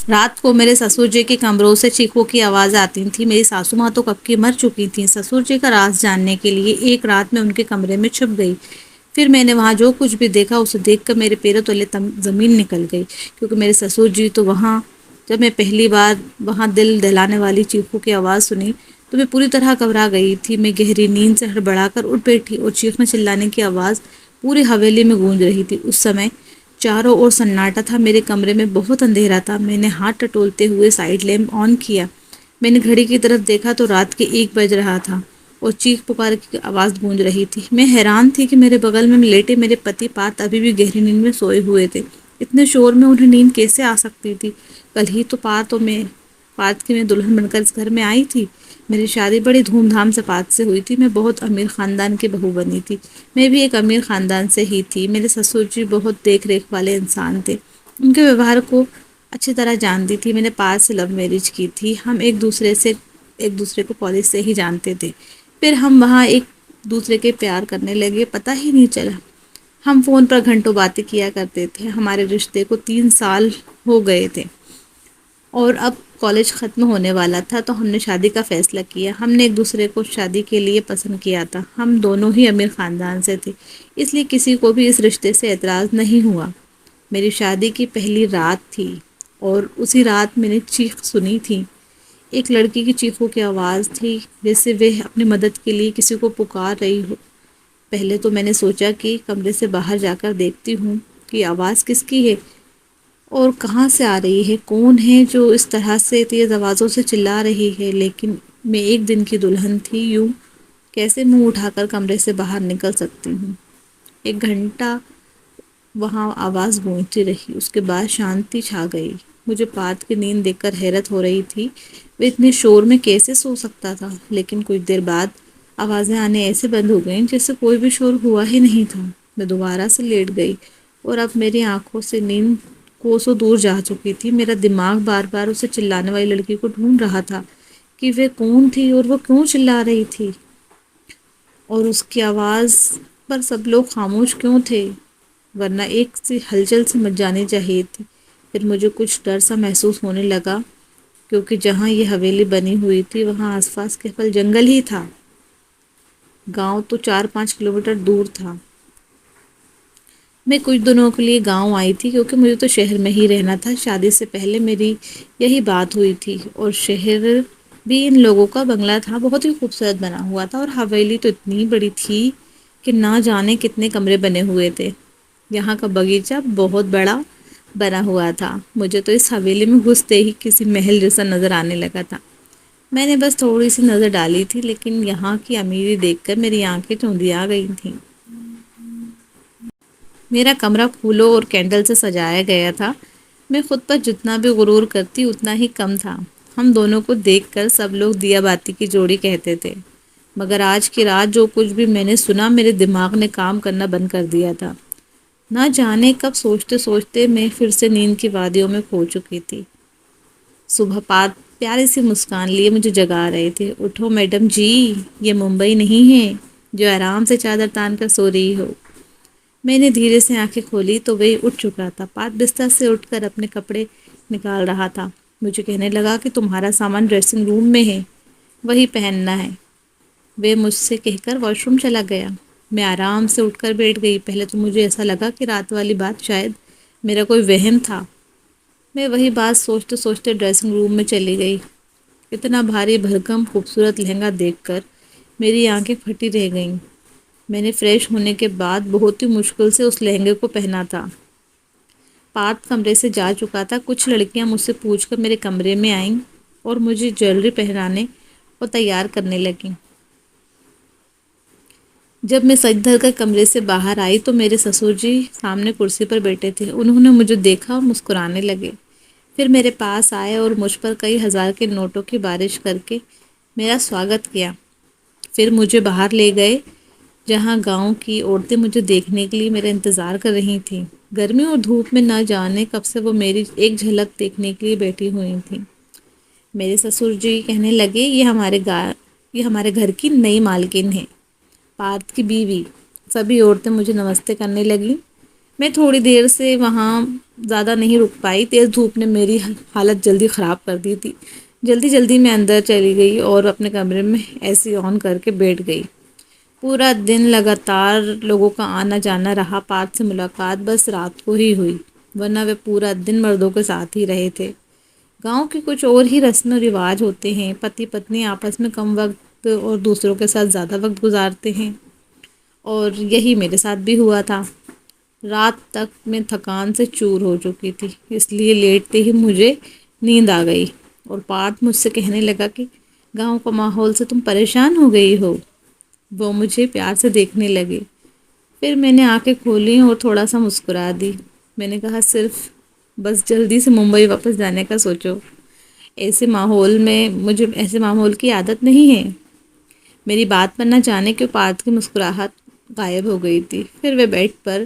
رات کو میرے سسر جی کے کمروں سے چیخوں کی آواز آتی تھی۔ میری ساسو ماں تو کب کی مر چکی تھیں۔ سسر جی کا راز جاننے کے لیے ایک رات میں ان کے کمرے میں چھپ گئی۔ پھر میں نے وہاں جو کچھ بھی دیکھا اسے دیکھ کر میرے پیروں تلے زمین نکل گئی، کیونکہ میرے سسر جی تو وہاں جب میں پہلی بار وہاں دل دہلانے والی چیخوں کی آواز سنی تو میں پوری طرح گھبرا گئی تھی۔ میں گہری نیند سے ہڑبڑا کر اٹھ بیٹھی اور چیخنے چلانے کی آواز پوری حویلی میں گونج رہی تھی۔ اس سمے چاروں اور سناٹا تھا۔ میرے کمرے میں بہت اندھیرا تھا۔ میں نے ہاتھ ٹٹولتے ہوئے سائیڈ لیمپ آن کیا۔ میں نے گھڑی کی طرف دیکھا تو رات کے 1 بج رہا تھا اور چیخ پکار کی آواز گونج رہی تھی۔ میں حیران تھی کہ میرے بغل میں لیٹے میرے پتی پارتھ ابھی بھی گہری نیند میں سوئے ہوئے تھے۔ اتنے شور میں انہیں نیند کیسے آ سکتی تھی؟ کل ہی تو پارتھ کی میں دلہن بن کر اس گھر میں آئی تھی۔ میری شادی بڑی دھوم دھام سے پارتھ سے ہوئی تھی۔ میں بہت امیر خاندان کی بہو بنی تھی۔ میں بھی ایک امیر خاندان سے ہی تھی۔ میرے سسر جی بہت دیکھ ریکھ والے انسان تھے۔ ان کے ویوہار کو اچھی طرح جانتی تھی۔ میں نے پارتھ سے لو میرج کی تھی۔ ہم ایک دوسرے کو کالج سے ہی جانتے تھے۔ پھر ہم وہاں ایک دوسرے کے پیار کرنے لگے، پتہ ہی نہیں چلا۔ ہم فون پر گھنٹوں باتیں کیا کرتے تھے۔ ہمارے رشتے کو 3 سال ہو گئے تھے اور اب کالج ختم ہونے والا تھا تو ہم نے شادی کا فیصلہ کیا۔ ہم نے ایک دوسرے کو شادی کے لیے پسند کیا تھا۔ ہم دونوں ہی امیر خاندان سے تھے، اس لیے کسی کو بھی اس رشتے سے اعتراض نہیں ہوا۔ میری شادی کی پہلی رات تھی اور اسی رات میں نے چیخ سنی تھی۔ ایک لڑکی کی چیخوں کی آواز تھی، جیسے وہ اپنی مدد کے لیے کسی کو پکار رہی ہو۔ پہلے تو میں نے سوچا کہ کمرے سے باہر جا کر دیکھتی ہوں کہ آواز کس کی ہے اور کہاں سے آ رہی ہے، کون ہے جو اس طرح سے تیز آوازوں سے چلا رہی ہے۔ لیکن میں ایک دن کی دلہن تھی، یوں کیسے منہ اٹھا کر کمرے سے باہر نکل سکتی ہوں؟ 1 گھنٹہ وہاں آواز گونجتی رہی، اس کے بعد شانتی چھا گئی۔ مجھے پارتھ کی نیند دیکھ کر حیرت ہو رہی تھی، وہ اتنے شور میں کیسے سو سکتا تھا؟ لیکن کچھ دیر بعد آوازیں آنے ایسے بند ہو گئیں جیسے کوئی بھی شور ہوا ہی نہیں تھا۔ میں دوبارہ سے لیٹ گئی اور اب میری آنکھوں سے نیند کوسوں دور جا چکی تھی۔ میرا دماغ بار بار اسے چلانے والی لڑکی کو ڈھونڈ رہا تھا کہ وہ کون تھی اور وہ کیوں چلا رہی تھی، اور اس کی آواز پر سب لوگ خاموش کیوں تھے، ورنہ ایک سی ہلچل سی مچ جانی چاہیے تھی۔ پھر مجھے کچھ ڈر سا محسوس ہونے لگا، کیونکہ جہاں یہ حویلی بنی ہوئی تھی وہاں آس پاس کیول جنگل ہی تھا۔ گاؤں تو 4-5 کلومیٹر دور تھا۔ میں کچھ دنوں کے لیے گاؤں آئی تھی کیونکہ مجھے تو شہر میں ہی رہنا تھا۔ شادی سے پہلے میری یہی بات ہوئی تھی، اور شہر بھی ان لوگوں کا بنگلہ تھا، بہت ہی خوبصورت بنا ہوا تھا، اور حویلی تو اتنی بڑی تھی کہ نہ جانے کتنے کمرے بنے ہوئے تھے۔ یہاں کا باغیچہ بہت بڑا بنا ہوا تھا۔ مجھے تو اس حویلی میں گھستے ہی کسی محل جیسا نظر آنے لگا تھا۔ میں نے بس تھوڑی سی نظر ڈالی تھی، لیکن یہاں کی امیری دیکھ کر میری آنکھیں چوندھیا گئی تھیں۔ میرا کمرہ پھولوں اور کینڈل سے سجایا گیا تھا۔ میں خود پر جتنا بھی غرور کرتی اتنا ہی کم تھا۔ ہم دونوں کو دیکھ کر سب لوگ دیا باتی کی جوڑی کہتے تھے، مگر آج کی رات جو کچھ بھی میں نے سنا، میرے دماغ نے کام کرنا بند کر دیا تھا۔ نہ جانے کب سوچتے سوچتے میں پھر سے نیند کی وادیوں میں کھو چکی تھی۔ صبح پارتھ پیاری سی مسکان لیے مجھے جگا رہے تھے۔ اٹھو میڈم جی، یہ ممبئی نہیں ہے جو آرام سے چادر تان کر سو رہی ہو۔ میں نے دھیرے سے آنکھیں کھولی تو وہی اٹھ چکا تھا۔ پارتھ بستر سے اٹھ کر اپنے کپڑے نکال رہا تھا۔ مجھے کہنے لگا کہ تمہارا سامان ڈریسنگ روم میں ہے، وہی پہننا ہے۔ وہ مجھ سے کہہ کر واش روم چلا گیا۔ میں آرام سے اٹھ کر بیٹھ گئی۔ پہلے تو مجھے ایسا لگا کہ رات والی بات شاید میرا کوئی وہم تھا۔ میں وہی بات سوچتے سوچتے ڈریسنگ روم میں چلی گئی۔ اتنا بھاری بھرکم خوبصورت لہنگا دیکھ کر میری آنکھیں پھٹی رہ گئیں۔ میں نے فریش ہونے کے بعد بہت ہی مشکل سے اس لہنگے کو پہنا تھا۔ پارتھ کمرے سے جا چکا تھا۔ کچھ لڑکیاں مجھ سے پوچھ کر میرے کمرے میں آئیں اور مجھے جیولری پہنانے اور تیار کرنے لگیں۔ جب میں سج دھج کر کمرے سے باہر آئی تو میرے سسر جی سامنے کرسی پر بیٹھے تھے۔ انہوں نے مجھے دیکھا اور مسکرانے لگے، پھر میرے پاس آئے اور مجھ پر کئی ہزار کے نوٹوں کی بارش کر کے میرا سواگت کیا۔ پھر مجھے باہر لے گئے جہاں گاؤں کی عورتیں مجھے دیکھنے کے لیے میرا انتظار کر رہی تھیں۔ گرمی اور دھوپ میں نہ جانے کب سے وہ میری ایک جھلک دیکھنے کے لیے بیٹھی ہوئی تھیں۔ میرے سسر جی کہنے لگے، یہ ہمارے گھر کی نئی مالکن ہے، پارتھ کی بیوی۔ سبھی عورتیں مجھے نمستے کرنے لگیں۔ میں تھوڑی دیر سے وہاں زیادہ نہیں رک پائی، تیز دھوپ نے میری حالت جلدی خراب کر دی تھی۔ جلدی جلدی میں اندر چلی گئی اور اپنے کمرے میں اے سی آن کر کے بیٹھ گئی۔ پورا دن لگاتار لوگوں کا آنا جانا رہا، پارتھ سے ملاقات بس رات کو ہی ہوئی، ورنہ وہ پورا دن مردوں کے ساتھ ہی رہے تھے۔ گاؤں کے کچھ اور ہی رسم و رواج ہوتے ہیں، پتی پتنی آپس میں کم وقت اور دوسروں کے ساتھ زیادہ وقت گزارتے ہیں، اور یہی میرے ساتھ بھی ہوا تھا۔ رات تک میں تھکان سے چور ہو چکی تھی، اس لیے لیٹتے ہی مجھے نیند آ گئی، اور پارتھ مجھ سے کہنے لگا کہ گاؤں کا ماحول سے تم پریشان ہو گئی ہو۔ وہ مجھے پیار سے دیکھنے لگے، پھر میں نے آنکھیں کھولی اور تھوڑا سا مسکرا دی۔ میں نے کہا صرف بس جلدی سے ممبئی واپس جانے کا سوچو، مجھے ایسے ماحول کی عادت نہیں ہے۔ میری بات پر نہ جانے کے پارتھ کی مسکراہٹ غائب ہو گئی تھی، پھر وہ بیڈ پر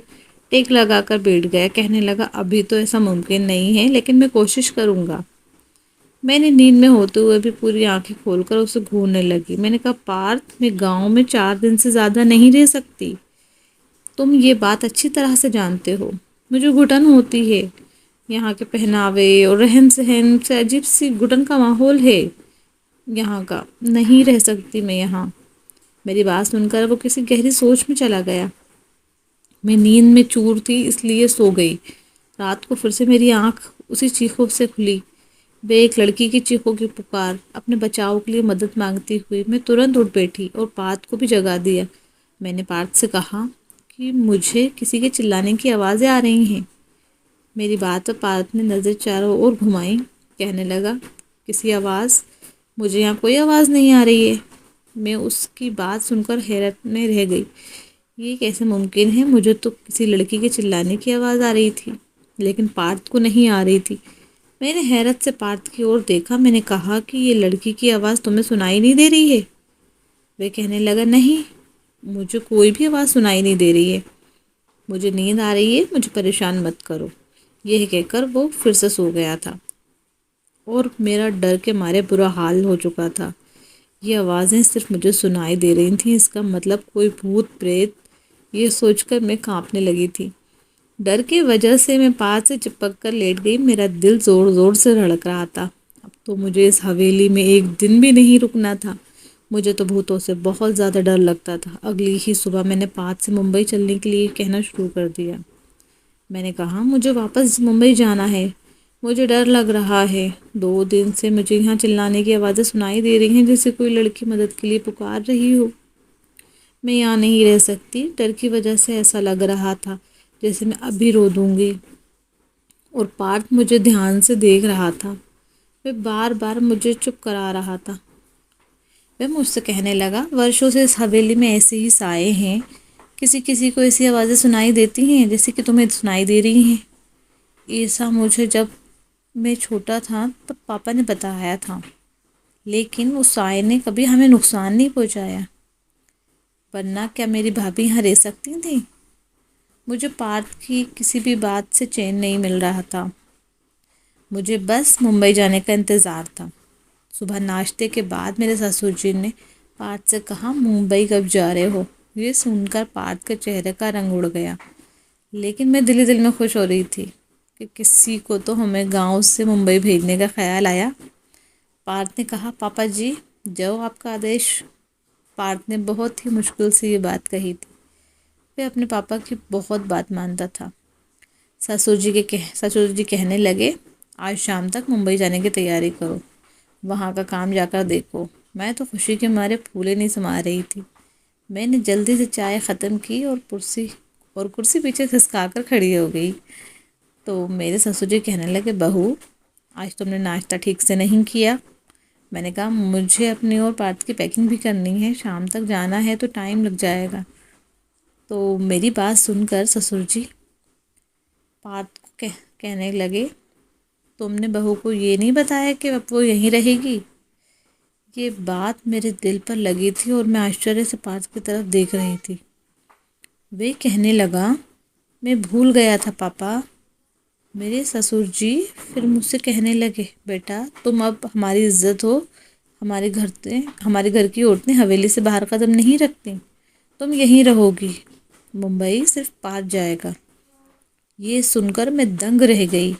ٹیک لگا کر بیٹھ گیا، کہنے لگا ابھی تو ایسا ممکن نہیں ہے لیکن میں کوشش کروں گا۔ میں نے نیند میں ہوتے ہوئے بھی پوری آنکھیں کھول کر اسے گھورنے لگی۔ میں نے کہا پارتھ، میں گاؤں میں 4 دن سے زیادہ نہیں رہ سکتی، تم یہ بات اچھی طرح سے جانتے ہو۔ مجھے گھٹن ہوتی ہے، یہاں کے پہناوے اور رہن سہن سے عجیب سی گھٹن کا ماحول ہے یہاں کا، نہیں رہ سکتی میں یہاں۔ میری بات سن کر وہ کسی گہری سوچ میں چلا گیا۔ میں نیند میں چور تھی اس لیے سو گئی۔ رات کو پھر سے میری آنکھ اسی چیخوں سے کھلی، بے ایک لڑکی کی چیخوں کی پکار، اپنے بچاؤ کے لیے مدد مانگتی ہوئی میں ترنت اٹھ بیٹھی اور پارتھ کو بھی جگا دیا۔ میں نے پارتھ سے کہا کہ مجھے کسی کے چلانے کی آوازیں آ رہی ہیں۔ میری بات پر پارتھ نے نظر چاروں اور گھمائی، کہنے لگا کسی آواز؟ مجھے یہاں کوئی آواز نہیں آ رہی ہے۔ میں اس کی بات سن کر حیرت میں رہ گئی، یہ کیسے ممکن ہے؟ مجھے تو کسی لڑکی کے چلانے کی آواز آ رہی تھی لیکن پارتھ کو نہیں آ رہی تھی۔ میں نے حیرت سے پارتھ کی اور دیکھا، میں نے کہا کہ یہ لڑکی کی آواز تمہیں سنائی نہیں دے رہی ہے؟ وہ کہنے لگا نہیں، مجھے کوئی بھی آواز سنائی نہیں دے رہی ہے، مجھے نیند آ رہی ہے، مجھے پریشان مت کرو۔ یہ کہہ کر وہ پھر سے سو گیا تھا اور میرا ڈر کے مارے برا حال ہو چکا تھا۔ یہ آوازیں صرف مجھے سنائی دے رہی تھیں، اس کا مطلب کوئی بھوت پریت، یہ سوچ کر میں کانپنے لگی تھی۔ ڈر کی وجہ سے میں پارتھ سے چپک کر لیٹ گئی، میرا دل زور زور سے دھڑک رہا تھا۔ اب تو مجھے اس حویلی میں ایک دن بھی نہیں رکنا تھا۔ مجھے تو بھوتوں سے بہت زیادہ ڈر لگتا تھا۔ اگلی ہی صبح میں نے پارتھ سے ممبئی چلنے کے لیے کہنا شروع کر دیا۔ میں نے کہا مجھے واپس ممبئی جانا ہے، مجھے ڈر لگ رہا ہے، 2 دن سے مجھے یہاں چلانے کی آوازیں سنائی دے رہی ہیں جیسے کوئی لڑکی مدد کے لیے پکار رہی ہو۔ میں یہاں نہیں رہ سکتی۔ ڈر کی وجہ سے ایسا لگ رہا تھا جیسے میں ابھی رو دوں گی، اور پارتھ مجھے دھیان سے دیکھ رہا تھا، وہ بار بار مجھے چپ کرا رہا تھا۔ وہ مجھ سے کہنے لگا ورشوں سے اس حویلی میں ایسے ہی سائے ہیں، کسی کسی کو ایسی آوازیں سنائی دیتی ہیں جیسے کہ تمہیں سنائی دے رہی ہیں۔ ایسا مجھے جب میں چھوٹا تھا تب پاپا نے بتایا تھا، لیکن اس سائے نے کبھی ہمیں نقصان نہیں پہنچایا، ورنہ کیا میری بھابھی یہاں رہ سکتی تھیں؟ مجھے پارتھ کی کسی بھی بات سے چین نہیں مل رہا تھا، مجھے بس ممبئی جانے کا انتظار تھا۔ صبح ناشتے کے بعد میرے سسر جی نے پارتھ سے کہا ممبئی کب جا رہے ہو؟ یہ سن کر پارتھ کے چہرے کا رنگ اڑ گیا، لیکن میں دل ہی دل میں خوش ہو رہی تھی کہ کسی کو تو ہمیں گاؤں سے ممبئی بھیجنے کا خیال آیا۔ پارتھ نے کہا پاپا جی جو آپ کا آدیش۔ پارتھ نے بہت ہی مشکل سے یہ بات کہی تھی، وہ اپنے پاپا کی بہت بات مانتا تھا۔ سسر جی کہنے لگے آج شام تک ممبئی جانے کی تیاری کرو، وہاں کا کام جا کر دیکھو۔ میں تو خوشی کے مارے پھولے نہیں سما رہی تھی۔ میں نے جلدی سے چائے ختم کی اور کرسی پیچھے کھسکا کر کھڑی ہو گئی تو میرے سسر جی کہنے لگے بہو آج تم نے ناشتہ ٹھیک سے نہیں کیا۔ میں نے کہا مجھے اپنی اور پارتھ کی پیکنگ بھی کرنی ہے، شام تک جانا ہے تو ٹائم لگ جائے گا۔ تو میری بات سن کر سسر جی پارتھ کو کہنے لگے تم نے بہو کو یہ نہیں بتایا کہ اب وہ یہیں رہے گی؟ یہ بات میرے دل پر لگی تھی اور میں آشچریہ سے پارتھ کی طرف دیکھ رہی تھی۔ وہ کہنے لگا میں بھول گیا تھا پاپا۔ میرے سسر جی پھر مجھ سے کہنے لگے بیٹا تم اب ہماری عزت ہو، ہمارے گھر کی عورتیں حویلی سے باہر قدم نہیں رکھتی، تم یہیں رہو گی، ممبئی صرف پارتھ جائے گا۔ یہ سن کر میں دنگ رہ گئی۔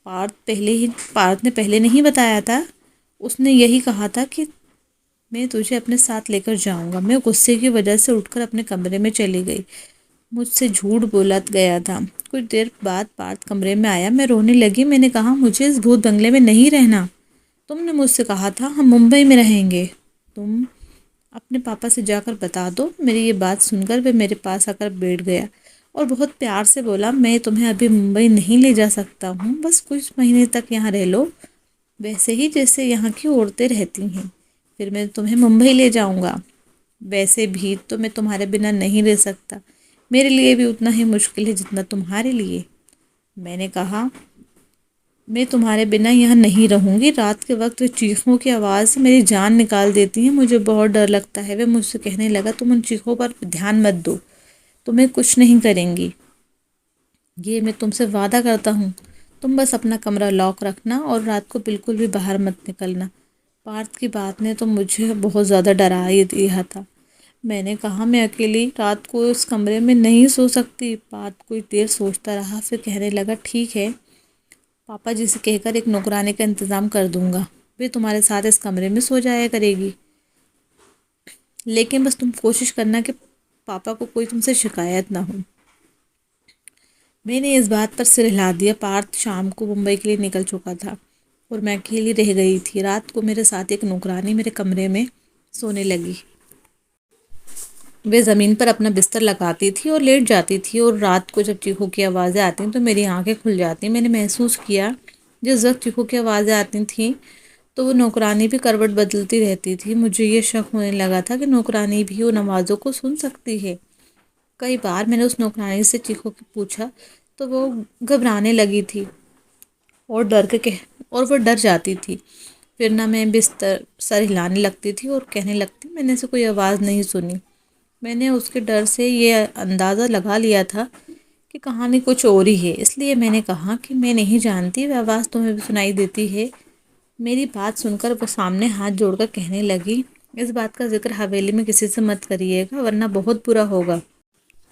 پارتھ نے پہلے نہیں بتایا تھا؟ اس نے یہی کہا تھا کہ میں تجھے اپنے ساتھ لے کر جاؤں گا۔ میں غصے کی وجہ سے اٹھ کر اپنے کمرے میں چلی گئی۔ مجھ سے جھوٹ بولا گیا تھا۔ کچھ دیر بعد پارتھ کمرے میں آیا۔ میں رونے لگی۔ میں نے کہا مجھے اس بھوت بنگلے میں نہیں رہنا۔ تم نے مجھ سے کہا تھا ہم ممبئی میں رہیں گے۔ تم اپنے پاپا سے جا کر بتا دو۔ میری یہ بات سن کر وہ میرے پاس آ کر بیٹھ گیا اور بہت پیار سے بولا میں تمہیں ابھی ممبئی نہیں لے جا سکتا ہوں، بس کچھ مہینے تک یہاں رہ لو، ویسے ہی جیسے یہاں کی عورتیں رہتی ہیں، پھر میں تمہیں ممبئی لے جاؤں گا۔ ویسے بھی تو میں تمہارے بنا نہیں رہ سکتا، میرے لیے بھی اتنا ہی مشکل ہے جتنا تمہارے لیے۔ میں نے کہا میں تمہارے بنا یہاں نہیں رہوں گی۔ رات کے وقت وہ چیخوں کی آواز سے میری جان نکال دیتی ہیں، مجھے بہت ڈر لگتا ہے۔ وہ مجھ سے کہنے لگا تم ان چیخوں پر دھیان مت دو، تمہیں کچھ نہیں کریں گی، یہ میں تم سے وعدہ کرتا ہوں۔ تم بس اپنا کمرہ لاک رکھنا اور رات کو بالکل بھی باہر مت نکلنا۔ پارتھ کی بات نے تو مجھے بہت زیادہ ڈرا ہی دیا تھا۔ میں نے کہا میں اکیلی رات کو اس کمرے میں نہیں سو سکتی۔ پارتھ کچھ دیر سوچتا رہا، پھر کہنے لگا ٹھیک ہے، پاپا جی سے کہہ کر ایک نوکرانی کا انتظام کر دوں گا، وہ تمہارے ساتھ اس کمرے میں سو جایا کرے گی، لیکن بس تم کوشش کرنا کہ پاپا کو کوئی تم سے شکایت نہ ہو۔ میں نے اس بات پر سر ہلا دیا۔ پارتھ شام کو ممبئی کے لیے نکل چکا تھا اور میں اکیلی رہ گئی تھی۔ رات کو میرے ساتھ ایک نوکرانی میرے کمرے میں سونے لگی۔ وہ زمین پر اپنا بستر لگاتی تھی اور لیٹ جاتی تھی، اور رات کو جب چیخوں کی آوازیں آتی تو میری آنکھیں کھل جاتی۔ میں نے محسوس کیا جس وقت چیخوں کی آوازیں آتی تھیں تو وہ نوکرانی بھی کروٹ بدلتی رہتی تھی۔ مجھے یہ شک ہونے لگا تھا کہ نوکرانی بھی ان آوازوں کو سن سکتی ہے۔ کئی بار میں نے اس نوکرانی سے چیخوں کی پوچھا تو وہ گھبرانے لگی تھی اور وہ ڈر جاتی تھی، پھر نہ میں بستر سر ہلانے لگتی تھی اور کہنے لگتی میں نے سے کوئی آواز نہیں سنی۔ میں نے اس کے ڈر سے یہ اندازہ لگا لیا تھا کہ کہانی کچھ اور ہی ہے، اس لیے میں نے کہا کہ میں نہیں جانتی، وہ آواز تمہیں بھی سنائی دیتی ہے۔ میری بات سن کر وہ سامنے ہاتھ جوڑ کر کہنے لگی اس بات کا ذکر حویلی میں کسی سے مت کریے گا ورنہ بہت برا ہوگا۔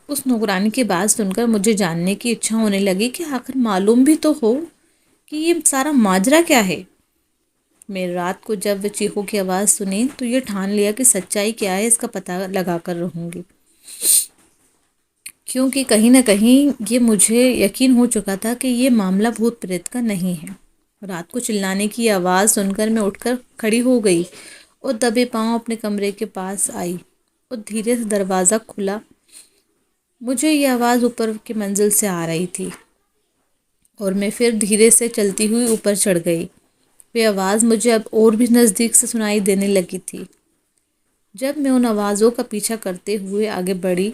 اس نوکرانی کی بات سن کر مجھے جاننے کی اچھا ہونے لگی کہ آخر معلوم بھی تو ہو کہ یہ سارا ماجرا کیا ہے۔ میں رات کو جب وہ چیخوں کی آواز سنی تو یہ ٹھان لیا کہ سچائی کیا ہے اس کا پتہ لگا کر رہوں گی، کیونکہ کہیں نہ کہیں یہ مجھے یقین ہو چکا تھا کہ یہ معاملہ بھوت پریت کا نہیں ہے۔ رات کو چلانے کی آواز سن کر میں اٹھ کر کھڑی ہو گئی اور دبے پاؤں اپنے کمرے کے پاس آئی اور دھیرے سے دروازہ کھلا۔ مجھے یہ آواز اوپر کی منزل سے آ رہی تھی اور میں پھر دھیرے سے چلتی ہوئی اوپر چڑھ گئی۔ وہ آواز مجھے اب اور بھی نزدیک سے سنائی دینے لگی تھی۔ جب میں ان آوازوں کا پیچھا کرتے ہوئے آگے بڑھی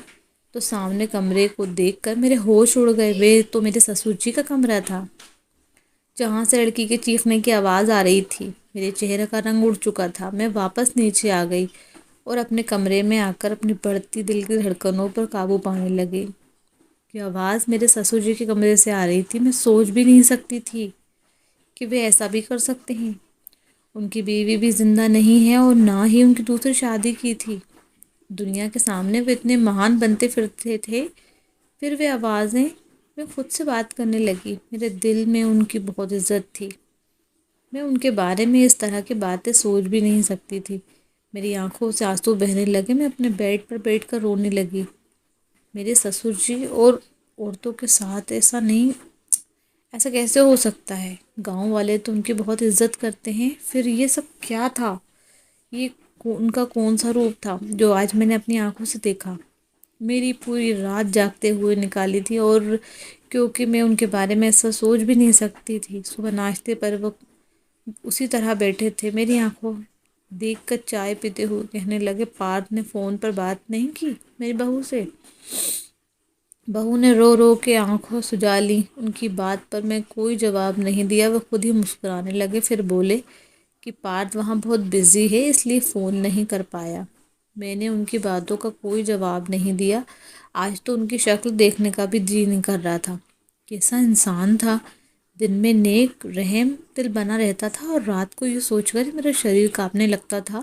تو سامنے کمرے کو دیکھ کر میرے ہوش اڑ گئے۔ وہ تو میرے سسر جی کا کمرہ تھا جہاں سے لڑکی کے چیخنے کی آواز آ رہی تھی۔ میرے چہرے کا رنگ اڑ چکا تھا۔ میں واپس نیچے آ گئی اور اپنے کمرے میں آ کر اپنی بڑھتی دل کی دھڑکنوں پر قابو پانے لگی۔ یہ آواز میرے سسر جی کے کمرے سے آ رہی تھی۔ میں سوچ بھی نہیں سکتی تھی کہ وہ ایسا بھی کر سکتے ہیں۔ ان کی بیوی بھی زندہ نہیں ہے اور نہ ہی ان کی دوسری شادی کی تھی۔ دنیا کے سامنے وہ اتنے مہان بنتے پھرتے تھے۔ پھر وہ آوازیں میں خود سے بات کرنے لگی۔ میرے دل میں ان کی بہت عزت تھی۔ میں ان کے بارے میں اس طرح کی باتیں سوچ بھی نہیں سکتی تھی۔ میری آنکھوں سے آنسو بہنے لگے۔ میں اپنے بیڈ پر بیٹھ کر رونے لگی۔ میرے سسر جی اور عورتوں کے ساتھ ایسا کیسے ہو سکتا ہے؟ گاؤں والے تو ان کی بہت عزت کرتے ہیں۔ پھر یہ سب کیا تھا؟ یہ ان کا کون سا روپ تھا جو آج میں نے اپنی آنکھوں سے دیکھا؟ میری پوری رات جاگتے ہوئے نکالی تھی، اور کیونکہ میں ان کے بارے میں ایسا سوچ بھی نہیں سکتی تھی۔ صبح ناشتے پر وہ اسی طرح بیٹھے تھے، میری آنکھوں دیکھ کر چائے پیتے ہوئے کہنے لگے پارتھ نے فون پر بات نہیں کی میری بہو سے؟ بہو نے رو رو کے آنکھوں سجا لیں۔ ان کی بات پر میں کوئی جواب نہیں دیا۔ وہ خود ہی مسکرانے لگے، پھر بولے کہ پارتھ وہاں بہت بزی ہے اس لیے فون نہیں کر پایا۔ میں نے ان کی باتوں کا کوئی جواب نہیں دیا۔ آج تو ان کی شکل دیکھنے کا بھی جی نہیں کر رہا تھا۔ کیسا انسان تھا! دن میں نیک رحم دل بنا رہتا تھا اور رات کو یہ سوچ کر میرا شریر کانپنے لگتا تھا۔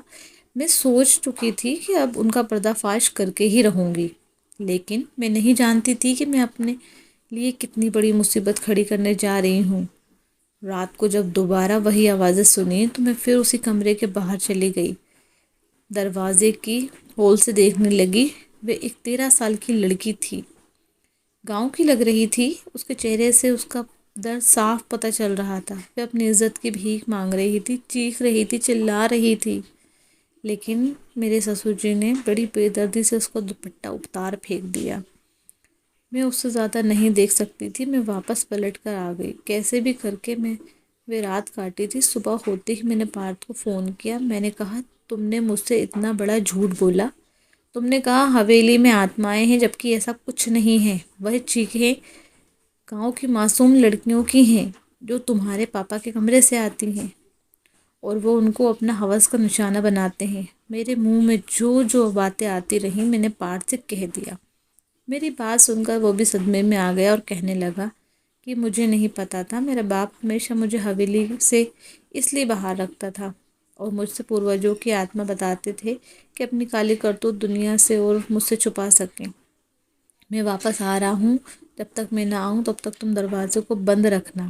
میں سوچ چکی تھی کہ اب ان کا پردہ فاش کر کے ہی رہوں گی، لیکن میں نہیں جانتی تھی کہ میں اپنے لیے کتنی بڑی مصیبت کھڑی کرنے جا رہی ہوں۔ رات کو جب دوبارہ وہی آوازیں سنی تو میں پھر اسی کمرے کے باہر چلی گئی۔ دروازے کی ہول سے دیکھنے لگی۔ وہ ایک 13 سال کی لڑکی تھی، گاؤں کی لگ رہی تھی۔ اس کے چہرے سے اس کا درد صاف پتہ چل رہا تھا۔ وہ اپنی عزت کی بھیک مانگ رہی تھی، چیخ رہی تھی، چلا رہی تھی، لیکن میرے سسر جی نے بڑی بے دردی سے اس کا دوپٹہ اتار پھینک دیا۔ میں اس سے زیادہ نہیں دیکھ سکتی تھی۔ میں واپس پلٹ کر آ گئی۔ کیسے بھی کر کے میں وہ رات کاٹی تھی۔ صبح ہوتے ہی میں نے پارتھ کو فون کیا۔ میں نے کہا، تم نے مجھ سے اتنا بڑا جھوٹ بولا۔ تم نے کہا حویلی میں آتمائیں ہیں، جبکہ ایسا کچھ نہیں ہے۔ وہ چیخیں گاؤں کی معصوم لڑکیوں کی ہیں جو تمہارے پاپا کے کمرے سے آتی ہیں اور وہ ان کو اپنا ہوس کا نشانہ بناتے ہیں۔ میرے منہ میں جو جو باتیں آتی رہیں میں نے پارتھ سے کہہ دیا۔ میری بات سن کر وہ بھی صدمے میں آ گیا اور کہنے لگا کہ مجھے نہیں پتا تھا۔ میرا باپ ہمیشہ مجھے حویلی سے اس لیے باہر رکھتا تھا اور مجھ سے پوروجوں کی آتما بتاتے تھے کہ اپنی کالی کرتوت دنیا سے اور مجھ سے چھپا سکیں۔ میں واپس آ رہا ہوں، جب تک میں نہ آؤں تب تک تم دروازے کو بند رکھنا،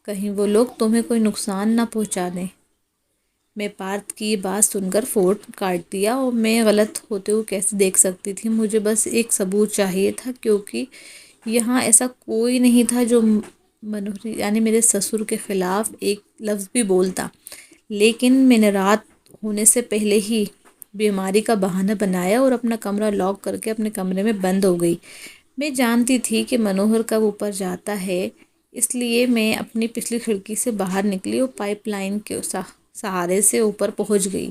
کہیں وہ لوگ تمہیں کوئی نقصان نہ پہنچا دیں۔ میں پارتھ کی یہ بات سن کر فون کاٹ دیا، اور میں غلط ہوتے ہوئے کیسے دیکھ سکتی تھی؟ مجھے بس ایک ثبوت چاہیے تھا، کیونکہ یہاں ایسا کوئی نہیں تھا جو منوہر یعنی میرے سسر کے خلاف ایک لفظ بھی بولتا۔ لیکن میں نے رات ہونے سے پہلے ہی بیماری کا بہانہ بنایا اور اپنا کمرہ لاک کر کے اپنے کمرے میں بند ہو گئی۔ میں جانتی تھی کہ منوہر کب اوپر جاتا ہے، اس لیے میں اپنی پچھلی کھڑکی سے باہر نکلی اور پائپ لائن کے سہارے سے اوپر پہنچ گئی۔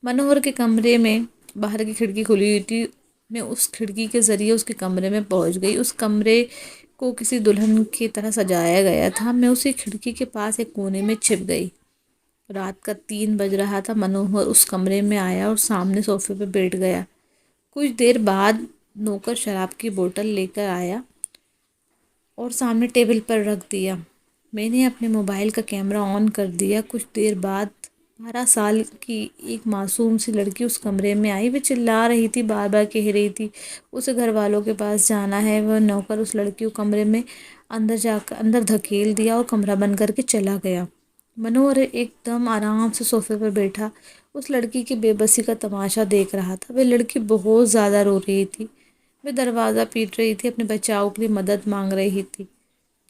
منوہر کے کمرے میں باہر کی کھڑکی کھلی ہوئی تھی۔ میں اس کھڑکی کے ذریعے اس کے کمرے میں پہنچ گئی۔ اس کمرے کو کسی دلہن کی طرح سجایا گیا تھا۔ میں اسی کھڑکی کے پاس ایک کونے میں چھپ گئی۔ رات کا 3 بج رہا تھا۔ منوہر اس کمرے میں آیا اور سامنے صوفے پہ بیٹھ گیا۔ کچھ دیر بعد نوکر شراب کی بوتل لے کر آیا اور سامنے ٹیبل پر رکھ دیا۔ میں نے اپنے موبائل کا کیمرہ آن کر دیا۔ کچھ دیر بعد 12 سال کی ایک معصوم سی لڑکی اس کمرے میں آئی۔ وہ چلا رہی تھی، بار بار کہہ رہی تھی اسے گھر والوں کے پاس جانا ہے۔ وہ نوکر اس لڑکی کو کمرے میں اندر دھکیل دیا اور کمرہ بند کر کے چلا گیا۔ منوہر ایک دم آرام سے صوفے پر بیٹھا اس لڑکی کی بے بسی کا تماشا دیکھ رہا تھا۔ وہ لڑکی بہت زیادہ رو رہی تھی۔ وہ دروازہ پیٹ رہی تھی، اپنے بچاؤ کے لیے مدد مانگ رہی تھی،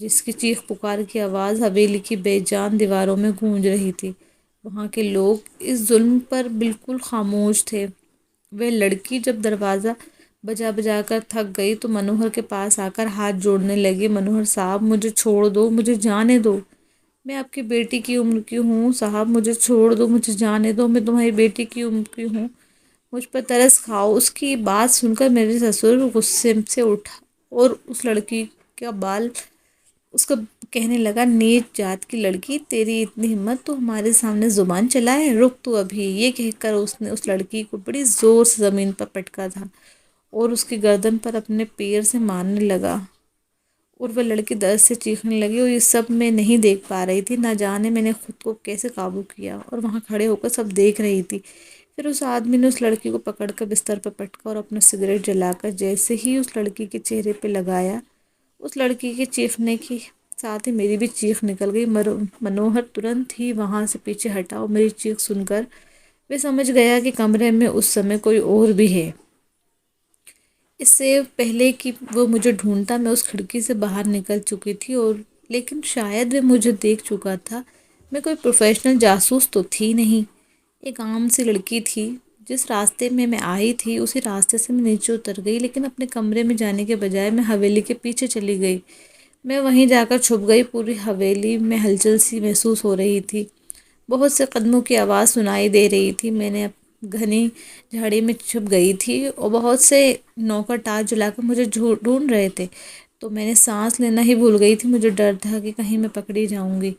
جس کی چیخ پکار کی آواز حویلی کی بے جان دیواروں میں گونج رہی تھی۔ وہاں کے لوگ اس ظلم پر بالکل خاموش تھے۔ وہ لڑکی جب دروازہ بجا بجا کر تھک گئی تو منوہر کے پاس آ کر ہاتھ جوڑنے لگی۔ منوہر صاحب، مجھے چھوڑ دو، مجھے جانے دو۔ میں آپ کی بیٹی کی عمر کی ہوں صاحب، مجھے چھوڑ دو، مجھے جانے دو۔ میں تمہاری بیٹی کی عمر کی ہوں، مجھ پر ترس کھاؤ۔ اس کی بات سن کر میرے سسر غصے سے اٹھا اور اس لڑکی کا بال اس کو کہنے لگا، نیچ جات کی لڑکی، تیری اتنی ہمت، تو ہمارے سامنے زبان چلائے، رک تو ابھی۔ یہ کہہ کر اس نے اس لڑکی کو بڑی زور سے زمین پر پٹکا تھا اور اس کی گردن پر اپنے پیر سے مارنے لگا، اور وہ لڑکی درد سے چیخنے لگی، اور یہ سب میں نہیں دیکھ پا رہی تھی۔ نہ جانے میں نے خود کو کیسے قابو کیا اور وہاں کھڑے ہو کر سب دیکھ رہی تھی۔ پھر اس آدمی نے اس لڑکی کو پکڑ کر بستر پر پٹکا اور اپنا سگریٹ جلا کر جیسے ہی اس لڑکی کے چہرے پہ لگایا، اس لڑکی کے چیخنے کے ساتھ ہی میری بھی چیخ نکل گئی۔ منوہر ترنت ہی وہاں سے پیچھے ہٹا اور میری چیخ سن کر وہ سمجھ گیا کہ کمرے میں اس سمے کوئی اور بھی ہے۔ اس سے پہلے کہ وہ مجھے ڈھونڈتا میں اس کھڑکی سے باہر نکل چکی تھی، اور لیکن شاید وہ مجھے دیکھ چکا تھا۔ میں کوئی پروفیشنل جاسوس تو تھی نہیں، ایک عام سی لڑکی تھی۔ جس راستے میں آئی تھی اسی راستے سے میں نیچے اتر گئی، لیکن اپنے کمرے میں جانے کے بجائے میں حویلی کے پیچھے چلی گئی۔ میں وہیں جا کر چھپ گئی۔ پوری حویلی میں ہلچل سی محسوس ہو رہی تھی، بہت سے قدموں کی آواز سنائی دے رہی تھی۔ میں نے گھنی جھاڑی میں چھپ گئی تھی اور بہت سے نوکر ٹارچ جلا کر مجھے ڈھونڈ رہے تھے، تو میں نے سانس لینا ہی بھول گئی تھی۔ مجھے ڈر تھا کہ کہیں میں پکڑی جاؤں گی۔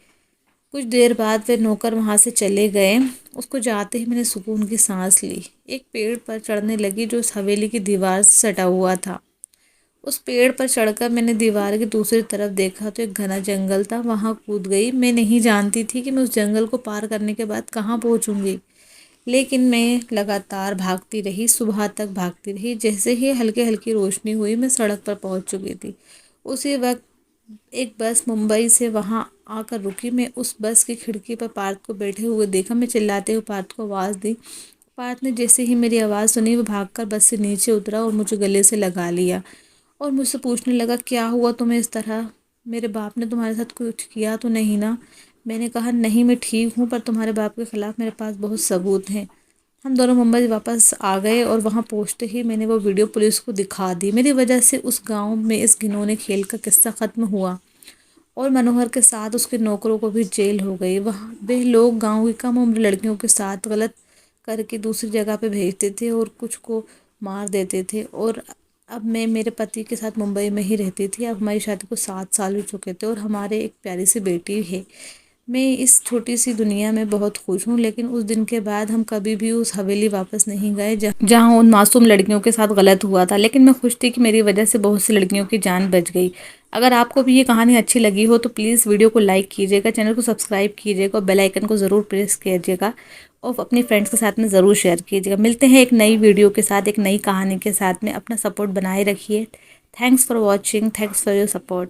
کچھ دیر بعد وہ نوکر وہاں سے چلے گئے۔ اس کو جاتے ہی میں نے سکون کی سانس لی۔ ایک پیڑ پر چڑھنے لگی جو اس حویلی کی دیوار سے سٹا ہوا تھا۔ اس پیڑ پر چڑھ کر میں نے دیوار کی دوسری طرف دیکھا تو ایک گھنا جنگل تھا، وہاں کود گئی۔ میں نہیں جانتی تھی کہ میں اس جنگل کو پار کرنے کے بعد کہاں پہنچوں گی، لیکن میں لگاتار بھاگتی رہی، صبح تک بھاگتی رہی۔ جیسے ہی ہلکی ہلکی روشنی ہوئی میں سڑک پر پہنچ چکی تھی۔ اسی وقت ایک بس ممبئی سے وہاں آ کر رکی۔ میں اس بس کی کھڑکی پر پارتھ کو بیٹھے ہوئے دیکھا۔ میں چلاتے ہوئے پارتھ کو آواز دی۔ پارتھ نے جیسے ہی میری آواز سنی وہ بھاگ کر بس سے نیچے اترا اور مجھے گلے سے لگا لیا اور مجھ سے پوچھنے لگا کیا ہوا تمہیں اس طرح؟ میرے باپ نے تمہارے ساتھ کچھ کیا تو نہیں نا؟ میں نے کہا نہیں، میں ٹھیک ہوں، پر تمہارے باپ کے خلاف میرے پاس بہت ثبوت ہیں۔ ہم دونوں ممبئی واپس آ گئے اور وہاں پہنچتے ہی میں نے وہ ویڈیو پولیس کو دکھا دی۔ میری وجہ سے اس گاؤں میں اس گھنونے کھیل کا قصہ ختم ہوا اور منوہر کے ساتھ اس کے نوکروں کو بھی جیل ہو گئی۔ وہاں بے لوگ گاؤں کی کم عمر لڑکیوں کے ساتھ غلط کر کے دوسری جگہ پہ بھیجتے تھے اور کچھ کو مار دیتے تھے۔ اور اب میں میرے پتی کے ساتھ ممبئی میں ہی رہتی تھی۔ اب ہماری شادی کو 7 سال ہو چکے تھے اور ہمارے ایک پیاری سی بیٹی ہے۔ میں اس چھوٹی سی دنیا میں بہت خوش ہوں، لیکن اس دن کے بعد ہم کبھی بھی اس حویلی واپس نہیں گئے جہاں ان معصوم لڑکیوں کے ساتھ غلط ہوا تھا، لیکن میں خوش تھی کہ میری وجہ سے بہت سی لڑکیوں کی جان بچ گئی۔ اگر آپ کو بھی یہ کہانی اچھی لگی ہو تو پلیز ویڈیو کو لائک کیجیے گا، چینل کو سبسکرائب کیجیے گا اور بیل آئیکن کو ضرور پریس کیجیے گا اور اپنی فرینڈس کے ساتھ میں ضرور شیئر کیجیے گا۔ ملتے ہیں ایک نئی ویڈیو کے ساتھ، ایک نئی کہانی کے ساتھ میں۔ اپنا سپورٹ بنائے رکھیے۔ Thanks for watching, thanks for your support.